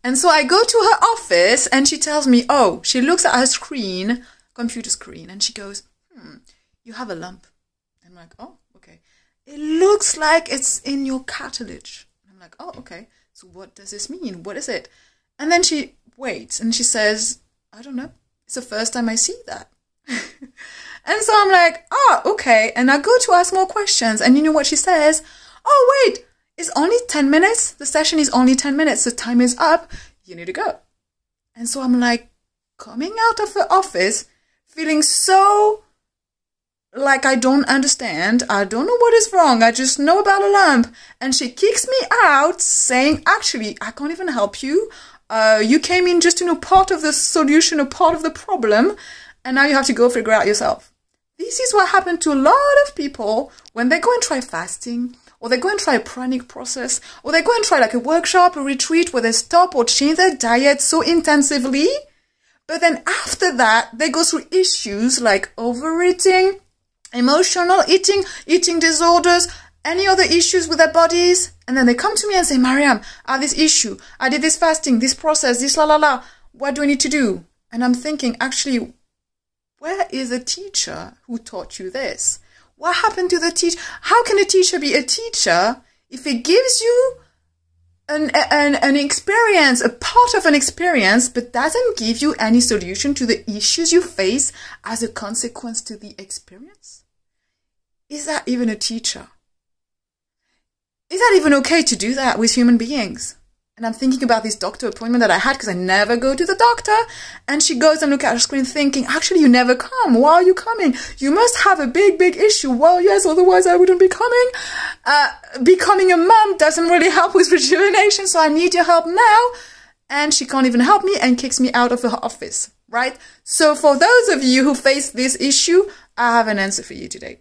And so I go to her office and she tells me, oh, she looks at her screen, computer screen, and she goes, you have a lump. I'm like, oh, okay. It looks like it's in your cartilage. I'm like, oh, okay. So what does this mean? What is it? And then she waits and she says, I don't know. It's the first time I see that. And so I'm like, oh, okay. And I go to ask more questions. And you know what she says? Oh, wait, it's only 10 minutes. The session is only 10 minutes. The time is up. You need to go. And so I'm like coming out of the office feeling so like I don't understand. I don't know what is wrong. I just know about a lump. And she kicks me out saying, actually, I can't even help you. You came in just to know part of the solution or part of the problem. And now you have to go figure out yourself. This is what happened to a lot of people when they go and try fasting, or they go and try a pranic process, or they go and try like a workshop, a retreat where they stop or change their diet so intensively. But then after that, they go through issues like overeating, emotional eating disorders, any other issues with their bodies. And then they come to me and say, Maryam, I have this issue. I did this fasting, this process, this la la la. What do I need to do? And I'm thinking, actually, where is the teacher who taught you this? What happened to the teacher? How can a teacher be a teacher if it gives you an experience, a part of an experience, but doesn't give you any solution to the issues you face as a consequence to the experience? Is that even a teacher? Is that even okay to do that with human beings? And I'm thinking about this doctor appointment that I had because I never go to the doctor. And she goes and looks at her screen thinking, actually, you never come. Why are you coming? You must have a big, big issue. Well, yes, otherwise I wouldn't be coming. Becoming a mom doesn't really help with rejuvenation, so I need your help now. And she can't even help me and kicks me out of her office, right? So for those of you who face this issue, I have an answer for you today.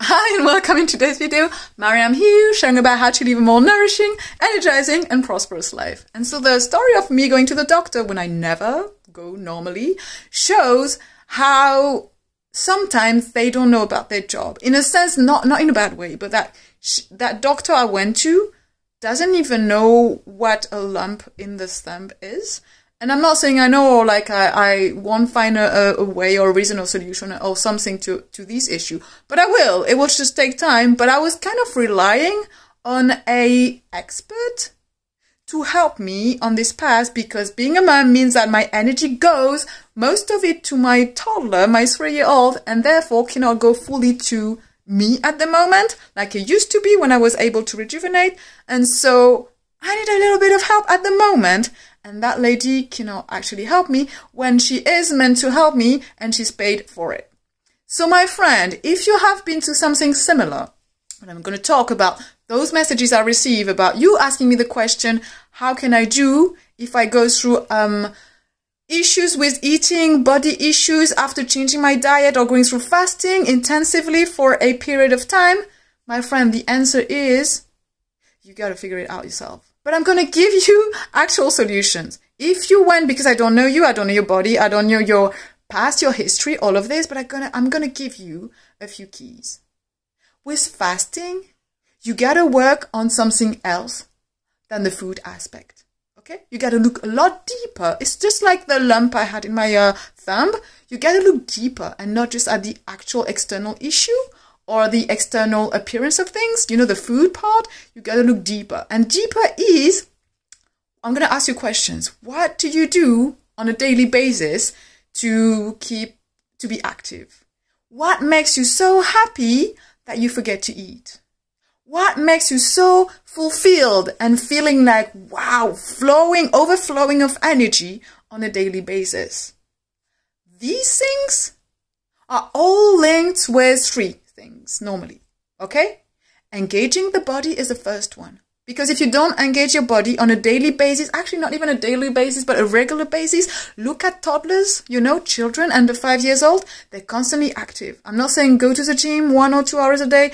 Hi and welcome in today's video. Maryam here, sharing about how to live a more nourishing, energizing and prosperous life. And so the story of me going to the doctor when I never go normally shows how sometimes they don't know about their job. In a sense, not in a bad way, but that doctor I went to doesn't even know what a lump in the thumb is. And I'm not saying I know, or like I won't find a way or a reason or solution or something to this issue, but I will. It will just take time. But I was kind of relying on an expert to help me on this path, because being a mom means that my energy goes, most of it to my toddler, my 3-year-old, and therefore cannot go fully to me at the moment, like it used to be when I was able to rejuvenate. And so I need a little bit of help at the moment. And that lady cannot actually help me when she is meant to help me and she's paid for it. So my friend, if you have been to something similar, and I'm going to talk about those messages I receive about you asking me the question, how can I do if I go through issues with eating, body issues after changing my diet or going through fasting intensively for a period of time? My friend, the answer is you got to figure it out yourself. But I'm going to give you actual solutions. If you went, because I don't know you, I don't know your body, I don't know your past, your history, all of this, but I'm going to give you a few keys. With fasting, you got to work on something else than the food aspect. Okay? You got to look a lot deeper. It's just like the lump I had in my thumb. You got to look deeper and not just at the actual external issue or the external appearance of things, you know, the food part. You got to look deeper. And deeper is, I'm going to ask you questions. What do you do on a daily basis to be active? What makes you so happy that you forget to eat? What makes you so fulfilled and feeling like, wow, overflowing of energy on a daily basis? These things are all linked with 3 things normally, okay? Engaging the body is the first one. Because if you don't engage your body on a daily basis, actually not even a daily basis, but a regular basis, look at toddlers, you know, children under 5 years old, they're constantly active. I'm not saying go to the gym 1 or 2 hours a day,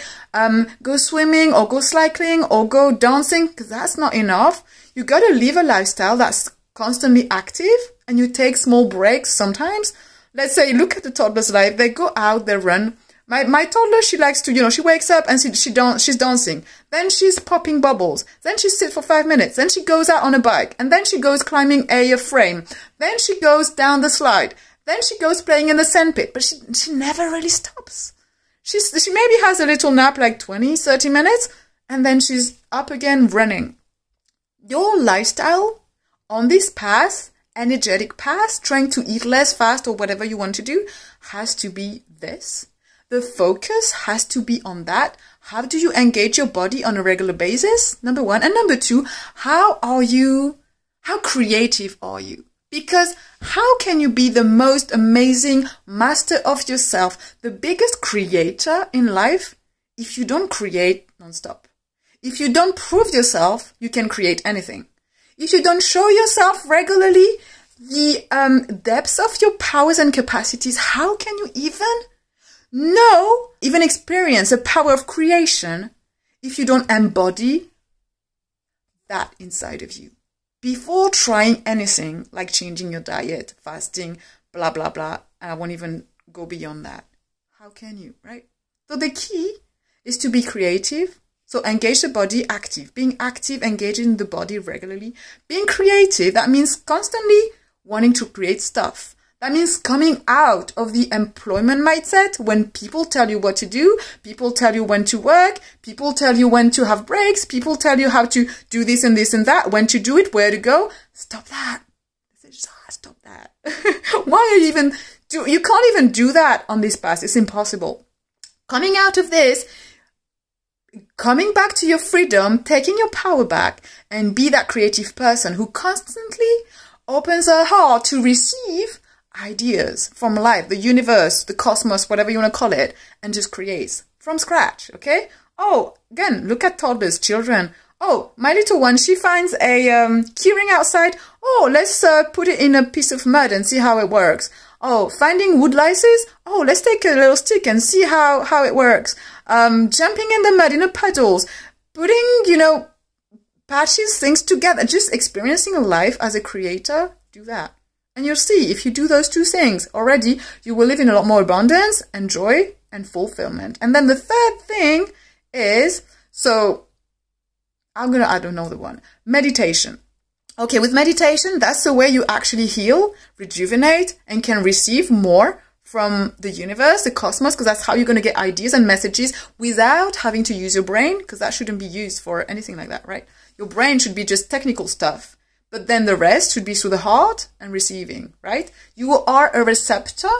go swimming or go cycling or go dancing, because that's not enough. You got to live a lifestyle that's constantly active, and you take small breaks sometimes. Let's say, look at the toddler's life. They go out, they run My toddler, she likes to, she wakes up and she's dancing. Then she's popping bubbles. Then she sits for 5 minutes. Then she goes out on a bike. And then she goes climbing a frame. Then she goes down the slide. Then she goes playing in the sandpit. But she never really stops. She maybe has a little nap, like 20, 30 minutes. And then she's up again running. Your lifestyle on this path, energetic path, trying to eat less, fast, or whatever you want to do, has to be this. The focus has to be on that. How do you engage your body on a regular basis? Number one. And number two, how creative are you? Because how can you be the most amazing master of yourself, the biggest creator in life, if you don't create nonstop? If you don't prove yourself, you can create anything. If you don't show yourself regularly the depths of your powers and capacities, how can you even experience the power of creation if you don't embody that inside of you? Before trying anything like changing your diet, fasting, blah, blah, blah, and I won't even go beyond that. How can you, right? So the key is to be creative. So engage the body, active. Being active, engaging the body regularly. Being creative, that means constantly wanting to create stuff. That means coming out of the employment mindset when people tell you what to do, people tell you when to work, people tell you when to have breaks, people tell you how to do this and this and that, when to do it, where to go. Stop that. Stop that. Why are you even you can't even do that on this path. It's impossible. Coming out of this, coming back to your freedom, taking your power back, and be that creative person who constantly opens her heart to receive ideas from life, the universe, the cosmos, whatever you want to call it, and just creates from scratch, okay? Oh, again, look at toddlers, children. Oh, my little one, she finds a keyring outside. Oh, let's put it in a piece of mud and see how it works. Oh, finding wood lices. Oh, let's take a little stick and see how it works. Jumping in the mud, in the puddles, putting, patches, things together, just experiencing a life as a creator. Do that. And you'll see, if you do those two things already, you will live in a lot more abundance and joy and fulfillment. And then the third thing is, so I'm going to add another one, meditation. Okay, with meditation, that's the way you actually heal, rejuvenate, and can receive more from the universe, the cosmos, because that's how you're going to get ideas and messages without having to use your brain, because that shouldn't be used for anything like that, right? Your brain should be just technical stuff. But then the rest should be through the heart and receiving, right? You are a receptor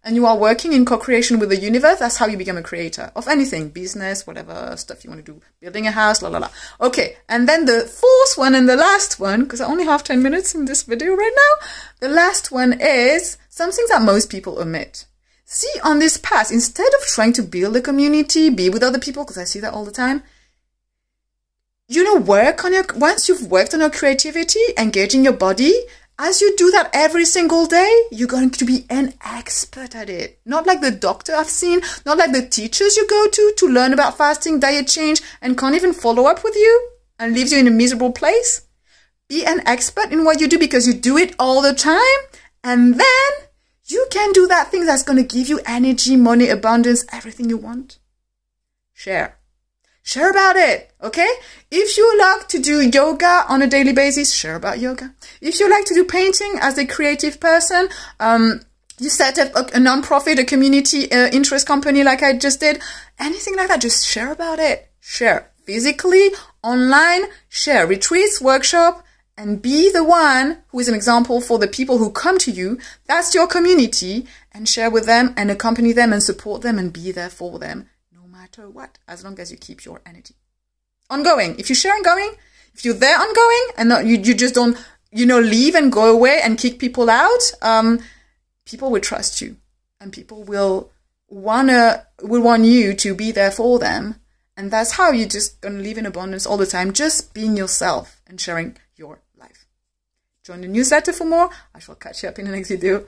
and you are working in co-creation with the universe. That's how you become a creator of anything, business, whatever stuff you want to do, building a house, la, la, la. Okay, and then the fourth one and the last one, because I only have 10 minutes in this video right now. The last one is something that most people omit. See, on this path, instead of trying to build a community, be with other people, because I see that all the time, once you've worked on your creativity, engaging your body, as you do that every single day, you're going to be an expert at it. Not like the doctor I've seen, not like the teachers you go to learn about fasting, diet change, and can't even follow up with you and leaves you in a miserable place. Be an expert in what you do because you do it all the time. And then you can do that thing that's going to give you energy, money, abundance, everything you want. Share. Share about it, okay? If you like to do yoga on a daily basis, share about yoga. If you like to do painting as a creative person, you set up a non-profit, a community interest company like I just did, anything like that, just share about it. Share physically, online, share retreats, workshop, and be the one who is an example for the people who come to you. That's your community, and share with them and accompany them and support them and be there for them. Matter what, as long as you keep your energy ongoing. If you share ongoing, if you're there ongoing and not, you just don't, leave and go away and kick people out, people will trust you and people will want you to be there for them. And that's how you're just going to live in abundance all the time, just being yourself and sharing your life. Join the newsletter for more. I shall catch you up in the next video.